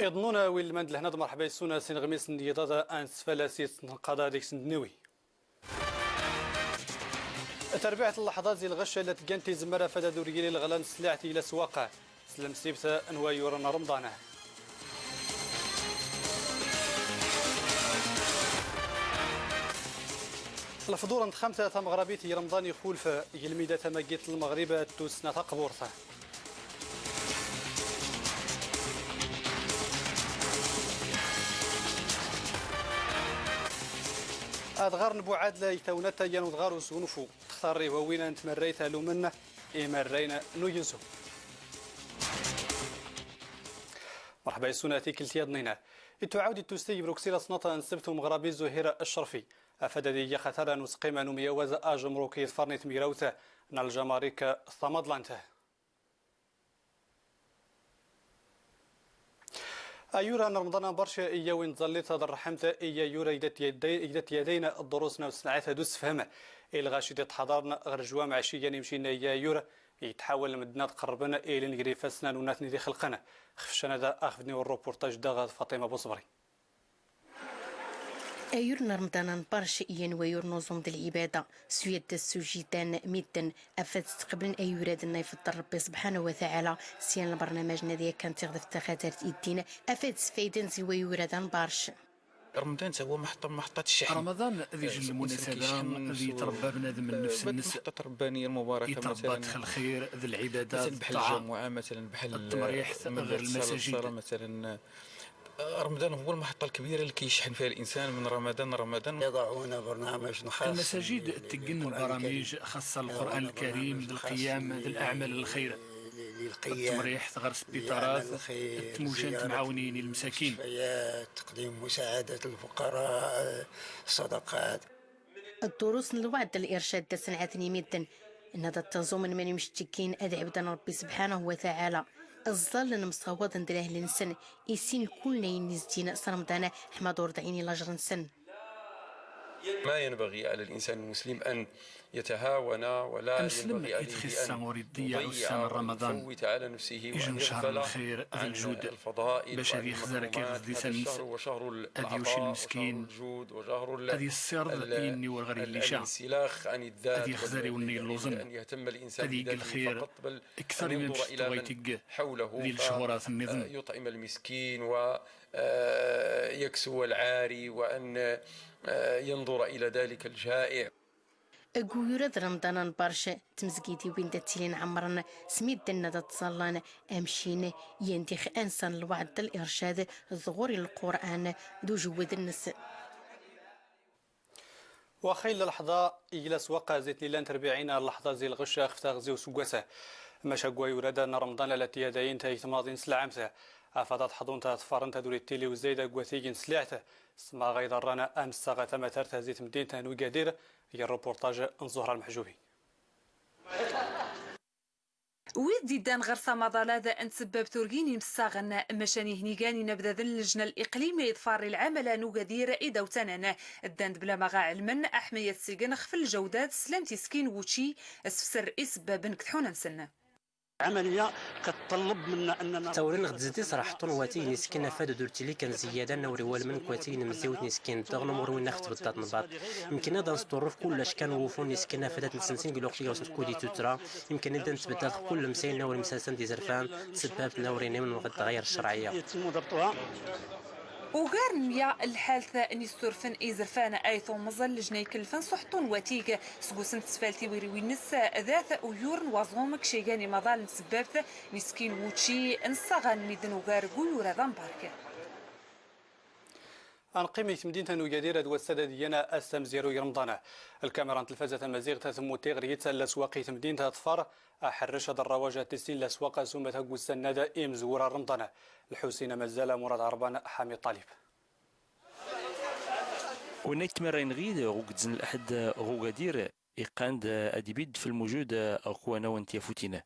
إظننا ويل مند لهنا مرحبا يسونا سين غميس نيضا أنس فلاسيت نقضى ديك سندنوي تربيعة اللحظات زي الغشة التي كانت زمرة فدا دوريلي الغلان سلعتي إلى سواقع سلم سيبتا أنوايورنا رمضانه الفضول عند خمسة مغربيتي رمضان يخول في يلميدة تماقيت المغرب توسنا تقبورته أدغار نبوعاد لا يتونتا ينودغار وسونفو تختار وين أنت مريتها لومنا مرينا نوينسو مرحبا يسوناتي كلتي ضنينا تعاود تستي بروكسيلا صنطة انسبتو مغربي زهيرة الشرفي أفددي خطر نسقيم نميوز أجمروكي فرنيت ميروتا نال جماريك ثمدلانته أيورا رمضان برشا إيا وين ظليت هذا الرحمة إيا يورا إيدت يدينا الدروسنا وصناعتها دوس فهمة الغاشي حضرنا غير جوام عشية يمشينا إيا يورا يتحول المدينة قربنا إلى نجري فسنا وناتني دي خلقنا خفشنا دا أخذني والروبورتاج دا فاطمة بوصبري أيور رمضان برش إيان ويور نظم العبادة سويد السوجيتان ميتن أفاد تقبل أيوراد النايف ربي سبحانه وتعالى سيان البرنامج نادية كانت تغذف تخاترت إيدين أفاد سفيدن زي ويورادان برش رمضان هو محطة الشحن. رمضان ذي جل المناسبة ذي تربى بنادم من نفس الناس محطة ربانية المباركة يتربى الخير ذي العبادات بحال الجمعة مثلا بحال التمريح غير المساجد مثلا رمضان هو المحطة الكبيرة اللي كيشحن فيها الإنسان من رمضان يضعون برنامج خاص المساجد تقن برامج خاصة القرآن الكريم للقيام بالأعمال الخير التمريح غير سبيطارات التموجنت معاونين المساكين تقديم مساعدة الفقراء الصدقات الدروس الوعد الإرشاد سنعتني ميدن إن هذا التنظيم من مشتكين أدعي بدن ربي سبحانه وتعالى الظل نمصوض ندره لنسن يسين كلنا ينزدين رمضان حمد ورضعيني لاجر نسن ما ينبغي على الإنسان المسلم أن يتهاون ولا ينبغي عليه أن يضيع رمضان يفوت على نفسه وأن يغفل الخير عن الفضائل باش هذه خذر كيف سنس وشهر هذه وش المسكين هذه السر إني والغري اللي شاء هذه خذر وني اللوزن هذه الخير أكثر من شتويتك ذي الشهورات النظم يطعم المسكين ويكسو العاري وأن ينظر إلى ذلك الجائع. أقول رمضان برشا تمزقيتي وين دتيلين عمرنا سميت دنا تصلان أمشين يندخ إنسان الوعد الإرشاد ظهور القرآن ذو جود النس. وخيل اللحظة يجلس وقع زيتني لان تربيعين اللحظة زي الغشة خفتا غزي وسقوسة مشاقوا يورد أن رمضان التي يدين تيتماضين سلعمسة أفضل حضون تفارن تدوري التيلي وزيدة قوثيجين سلعته سما غير رانا أمس ساغة متر زيت مدينة نوقادير هي الروبورتاج انظهر المحجوبي ويدي دان غير صمد ذا أن سبب تورجيني مساغن مشاني هنيجاني نبذا ذن اللجنة الإقليمية إظفار العمل نوغادير إيدا وتنانا الداند بلا مغا علما أحمية السيقن خفل الجودات سلامتي سكين ووتشي أسفسر إسباب نكتحونا نسنة عملية كتطلب منا أننا تورين غدزتي صراحة واتي نسكن فاد درتي كان زيادة نوري والمن كواتي نمزيوت نسكن تغنى مروي ناخذ بالطاط نباط يمكن هذا نستور في كلش كان وفون نسكن فادات نسنسين قالوا اختي وسط كودي توترا يمكن نبدا نتبدل كل مسين نوري مسلسل دي زرفان سباب نوري من غير الشرعية يتم ضبطها وغير نيا الحالثة نيستورفن إيزرفان أيثو مظل لجنيك الفن صحتون واتيك سقوسن تسفالتي ويروي نسا ذات ويورن وظومك شيغاني مظال نسبابت نسكين ووتشي انصغان ميدن وغير قيورا ذنبارك عن قيمة مدينة نوغادير دوسادة ديانا السمزيرو رمضان الكاميرا تلفزة مزيغ ثم تغريت لسواقي مدينة أطفار أحرش الرواج تسين لسواق سومة قوسنادة إمزورا رمضان الحسين مازال مراد عربان حامي طالب ونيت مرين غيد غوكتزن الأحد غوغادير إقاند أديبيد في الموجود أخوانا وانتيا فوتينا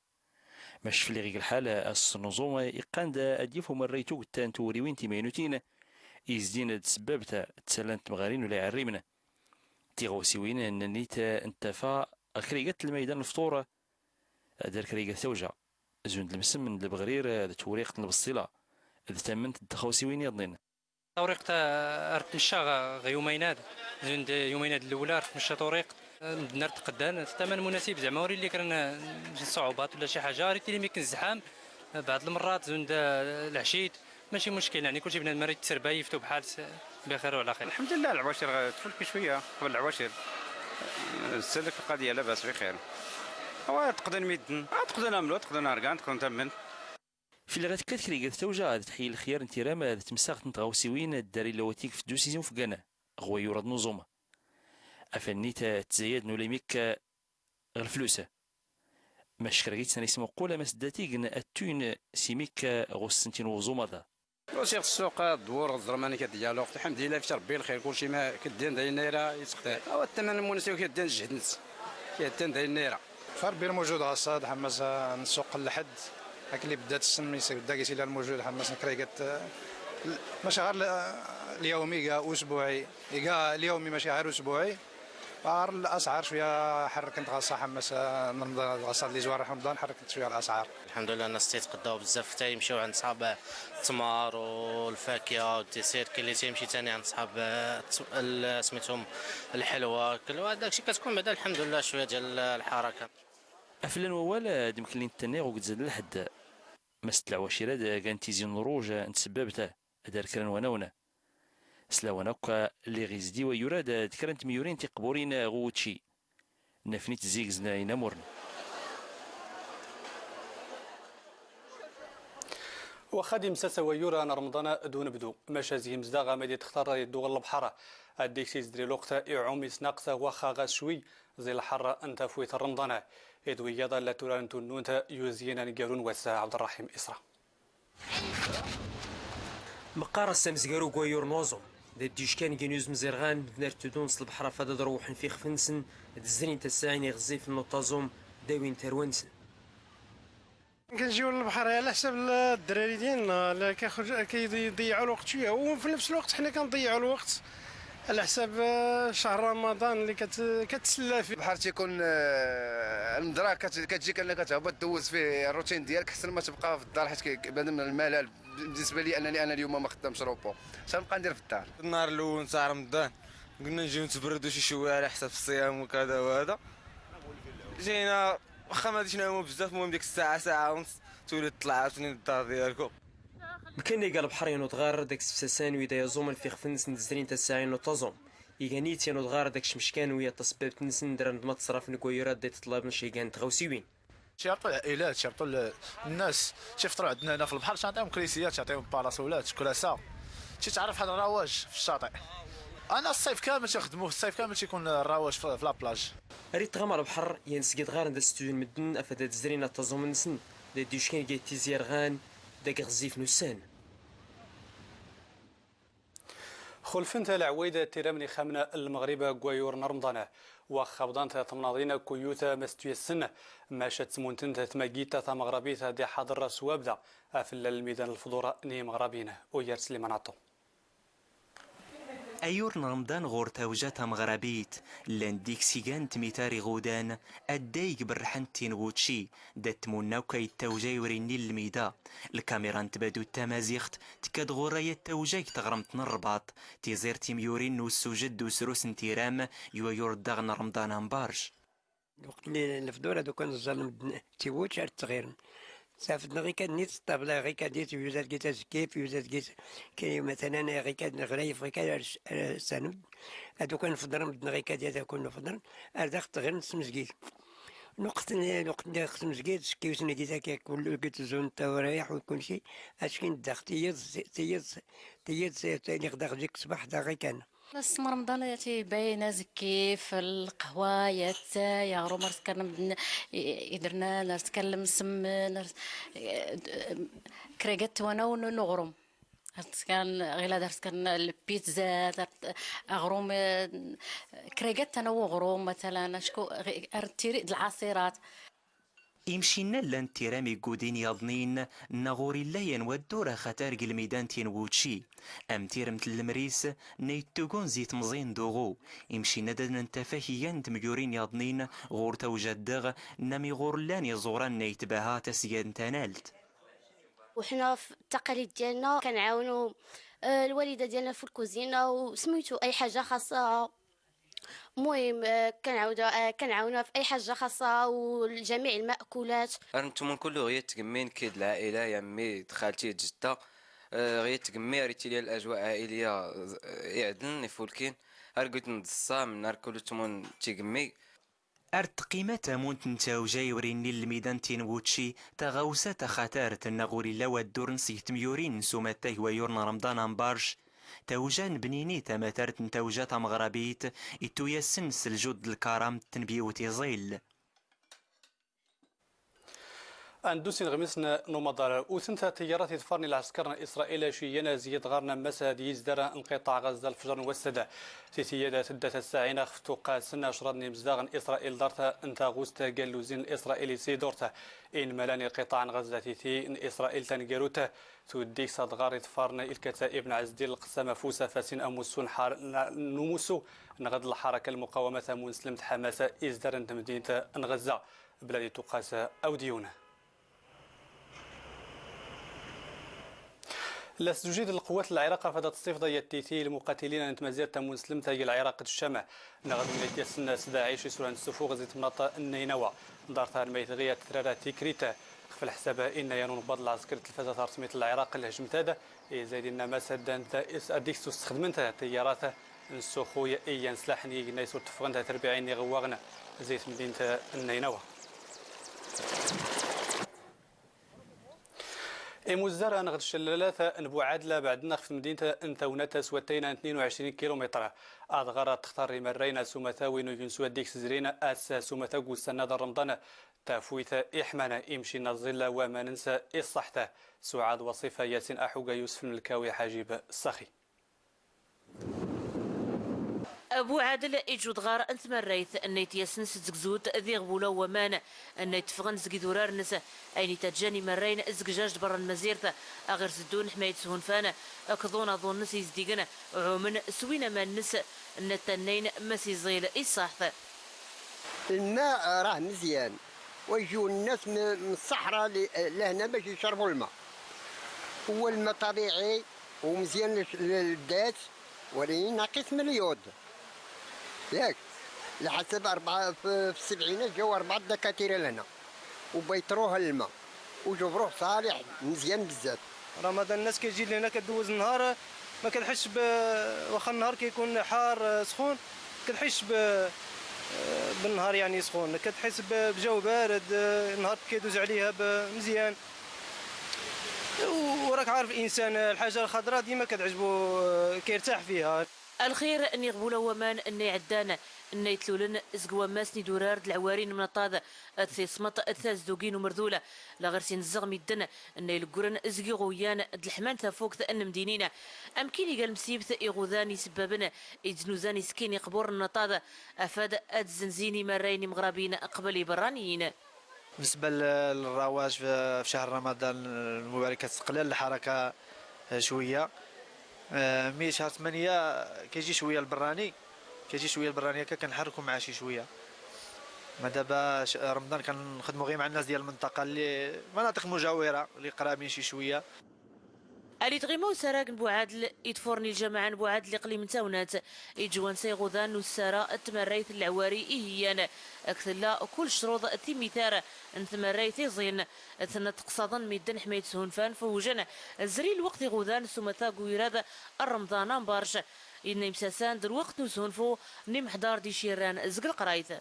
مش في لغيق الحال الصنوزوم إقاند أديفو مريتو تانتوري وينتي مينوتين إزدين تسببت تسلنت مغارين ولا عريمنا تيغوسيوين أن نيت انتفا الكريقات الميدان الفطورة دار كريقة ثوجة زوند المسم من البغرير توريق البصيلة تمنت التخوسي وين يضنين طريق ارتمشا يومين زند يومين الاولى ارتمشا طريق نرت قدان الثمن مناسب زعما وري اللي كان صعوبات ولا شي حاجه ريت لي ميكن الزحام بعض المرات زند العشيت ماشي مشكل يعني كلشي بنادم راه يتسربا يفتو بحال بخير وعلى خير. الحمد لله العواشر تفلك شويه قبل العواشر السلك القضيه لاباس بخير. هو تقدر ميدن تقدر نعملو تقدر نرقان تقدر نتمن في اللي غتكثري قد توجع تحيي الخيار انترام تمساغ نتغوسيوين الداري لواتيك في دوسيزون في كانا غوا يورد نظومه افنيت تزايد نوليميك غير الفلوس ماش كرغيت سني اسمو قولا مسداتي التون سيميك غوسنتين وزوما دا وسيغ السوق الدور الزرماني كديالو الحمد لله في ربي الخير كلشي ما كدين داير نيره يسقطي هو الثمن المناسب كدين جهدنت كدين داير نيره فربي الموجود غصاد حماس نسوق لحد هاك اللي بدات السن ميسا بدا كيسير الموجود حماس نكريقات ماشي غير اليومي كاع اسبوعي كاع اليومي ماشي غير اسبوعي غير الاسعار شويه حركت غاصه حماس رمضان غاصه لي زوار رمضان حركت شويه الاسعار. الحمد لله الناس تيتقداو بزاف حتى يمشيو عند صحاب التمر والفاكهه والديسير كاين اللي تيمشي ثاني عند صحاب سميتهم الحلوى كل داكشي كتكون بعدا الحمد لله شويه ديال الحركه. افلان ووال دمكن لي نتني وقد زاد لحد مست العواشيرات كان تيزين روج نتسببته دار كران وناونا سلاونا كا اللي غيزدي ويراد كرانت ميورين تيقبورين غوتشي نفنيت زيكزنا ينامورن وخادم ساسا يورا رمضان دون بدو ماشازي مزداغا مدي تختار يدوغ البحر اديك سيزدري الوقت يعومي سناقصا واخا غشوي زي الحر انت فويت رمضان ادوي يضا لا توران تنونتا يوزينا نقارون وسا عبد الرحيم اسرا مقارا السمزقارو كويور نوزو ديش كان جنوز مزرغان نرتدون البحر فدا روحن في خفنسن دزرين تساعين يغزي في النطازوم داوين تروانسن كنجيو للبحر على حساب الدراري ديالنا كيضيعوا الوقت شويه وفي نفس الوقت حنا كنضيعوا الوقت على حساب شهر رمضان اللي كتسلى فيه. البحر تيكون المدرا كتجيك انك تهبط دوز فيه الروتين ديالك حسن ما تبقى في الدار حيت كيبان من الملل بالنسبه لي انني انا اليوم ما خدامش روبو شنبقى ندير في الدار. النهار الاول تاع رمضان قلنا نجيو نتبردوا شي شويه على حساب الصيام وكذا وهذا جينا واخا ما غاديش نعوموا بزاف المهم ديك الساعه ساعه ونص تولي تطلع عاوتاني للدار ديالكم. مكان اللي قال بحر ينو تغار داك السسان ويدا يزوم في خفنس نزرين تساعين وتزوم يغنيت ينو تغار داك شمشكان ويا تصبب تنسن درا ما تصرف نكويرات دي تطلب نشي كان تغوسيوين شرطوا العائلات شرطوا الناس تيفطروا عندنا هنا في البحر تعطيهم كريسيات تعطيهم باراسولات كراسه تعرف هذا الرواج في الشاطئ. انا الصيف كامل تخدموه الصيف كامل تيكون الرواج في لابلاج. ريت غام على البحر ينسقيت غار ندا ستوديو مدن افادات زرينا تزوم نسن دا ديشكان كي زيرغان داك غزيف نسان خلفنت العويدة تيرامني خامنة المغرب كويور رمضان وخبضان تمناضين كيوتا مستوي السنة ماشات سمونتن تماجيتا مغربيتا دي حضر سوابدا في الميدان الفضورة ني مغربين ويار سليمان عطو أيور رمضان غورتا وجاتا مغربيت لانديك سيغان تميتاري غودان الدايق برحنتين غوتشي دات مناوكا يتوجاي وريني الميدا الكاميرا نتبادو التمازيخت تكاد غورايا التوجاي تغرمت الرباط تيزير تيميورين والسوجد وسروس انتيرام يويور داغن رمضان مبارج وقت اللي الفدورة دوكا نزل تيوتش على التغيير سافدنا غير كان نيت الطابله غير كديت يوزات كيت كيف يوزات كيت كاين مثلا غير كان غريف غير كان السند هادو كان نفضل بدنا غير كديت كون نفضل هذا غير نسمسكيت نقطة اللي خص مسكيت كيوسني كيتا كل قلت زون تا ورايح وكل شيء اش كاين داخل تيز اللي غدا ديك الصباح دا غير كان نص رمضان باينه زكي في القهوه يا غرو مرس كان يدرنا نتكلم سم كريغت وانا ونغرم كان غير درت كان البيتزا درت اغروم كريغت انا وغروم مثلا شكو ارتيري العصيرات يمشينا لان تيرامي قودين يضنين نغوري لا ينودورا خطار الميدان تينووتشي ام تيرمت المريس نيتوغون زيت مزين دوغو يمشينا دادنا نتفاهيان تميورين يضنين غور توجدغ نامي غور لاني زوران نيتباها تسيان تنالت وحنا في التقاليد ديالنا كنعاونوا الوالده ديالنا في الكوزينه وسميتو اي حاجه خاصه. المهم كنعاونوها في اي حاجه خاصه وجميع المأكولات. انتم كل غير تقمين كيد العائله يا امي خالتي جده غير تقمي ريتي لي الاجواء عائليه يعدن فولكين ارقد نصا من نهار كل تمون تقمي أرت قيمة مونت نتاو جاي وريني الميدان تينووتشي تغاوسة خطار تنغوري لوا الدور نسيت ميورين سومتاي ويورنا رمضان امبارش توجان بنيني تماترت نتوجا مغربيت إتو يسن سلجود الكرام تنبيوتي زيل أندوسين غمسنا نومضار وثنتا تيارات يتفرني العسكر الإسرائيلي شينا زيد غارنا مساد يزدر انقطاع غزة الفجر والسدا سيتيادا تدت الساعين خفتوقا سنة شردني مزداغن إسرائيل دارتا انتا غوستا قالوزين الإسرائيلي سيدورتا إن ملاني قطاع غزة تيتي إن إسرائيل تنقروتا توديك صدغار يتفرني الكتائب نعزديل القسامة فوسا فاسين أموسون نموسو نغد الحركة المقاومة مسلمة حماس إزدر انت مدينة غزة بلادي تقاسا أو ديونه. لسجيد القوات العراق فدت الصفدة يتيتي المقاتلين أن تمازير تمون سلمتا العراق الشمع نغد من يتيسن سداعيش سوران السفوغ زيت مناطق النينوى دارتها الميثغية ترارا تيكريتا في الحساب إن ينون بعض العسكر تلفزة رسمية العراق الهجم تادا زايد الناس سدان أديك تستخدمنتها تياراتها السخوية إيان سلاحني نيسور تفغنتها تربيعين غواغنا زيت مدينة النينوى. مزار نغد الشلالات نبو عادله بعد نخ في مدينه انثونتا سوتين 22 كيلومتر اضغار تختار مرينا سومثاوي نجنسو ديك سزرينا اس سومثاغو سنه رمضان تافويث احمانا يمشي نظل وما ننسى الصحته سعاد وصفه ياسين احوغا يوسف الملكاوي حاجب السخي. أبو عادل إيجود غار أنت مريث أني تيسن زكزوت ذي غبولا ومان أني تفغن زكي دورار نسا أيني تجاني مرين زكجاج برا المزيرة أغير زدون حماية سهون فانا أكظون أظن نسي زديقنا عومن سوينا ما النسا أن التنين مسي زيل إصاحث. الماء راه مزيان ويجيو الناس من الصحراء لهنا باش يشربوا الماء. هو الماء طبيعي ومزيان للذات ولكن ناقص من اليود. ياك لحسب في السبعينات جاو 4 دكاتره لهنا وبيطروها الماء وجبروه صالح مزيان بزاف. رمضان الناس كتجي لهنا كدوز النهار ما كتحسش واخا النهار كيكون حار سخون كتحسش بالنهار يعني سخون كتحس بجو بارد النهار كيدوز عليها مزيان. وراك عارف الانسان الحاجه الخضراء ديما كتعجبو كيرتاح فيها. الخير اني غبوله ومان اني عدانا اني يتلولن زقوا ماسني دورار العوارين من الطاده الثيصمت الثاز دوقين ومرذوله لا غير سنزغ ميدنا اني القرن زقي غويان الحمان تفوق ان مدينينا امكن قال مسيبت يغوذاني سبابنا يجنوزاني سكين يقبور النطاده افاد الزنزيني مريني مغربين قبل برانيين. بالنسبه للرواج في شهر رمضان المبارك كتقلل الحركه شويه مي شهر 8 كيجي شويه البراني هكا كنحركوا معاه شي شويه. ما دابا رمضان كنخدموا غير مع الناس ديال المنطقه اللي مناطق مجاوره اللي قرابين شي شويه. اللي تغيمو سراق بوعاد يتفورني الجماعه بوعاد اللي قلي من تاونات يجوان سيغوذان والسارة التمريث العواري هيانا اكثر لا كل شروط مثار نتمريث زين ثنا تقصدن ميدن حمايه سهونفان فوجنا زري الوقت غوذان سمتا قويراد الرمضان بارش إن مساسان در وقت نسهونفو نيم حضار دي شيران زق القرايث.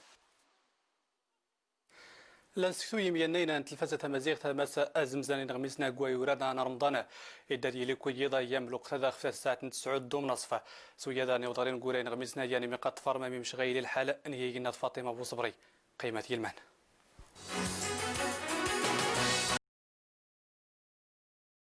لانسكتو يمينينا ان تلفزة مزيغ مساء ازمزاني غميسنا قوي ورادنا رمضان إداري لكو يضا ايام الوقت هذا خفت الساعة 9 دوم نصفة سويا داني وضارين قولين غميسنا يعني مقات فرما ممش غيلي الحالة ان هي فاطمة ابو صبري قيمة يلمان.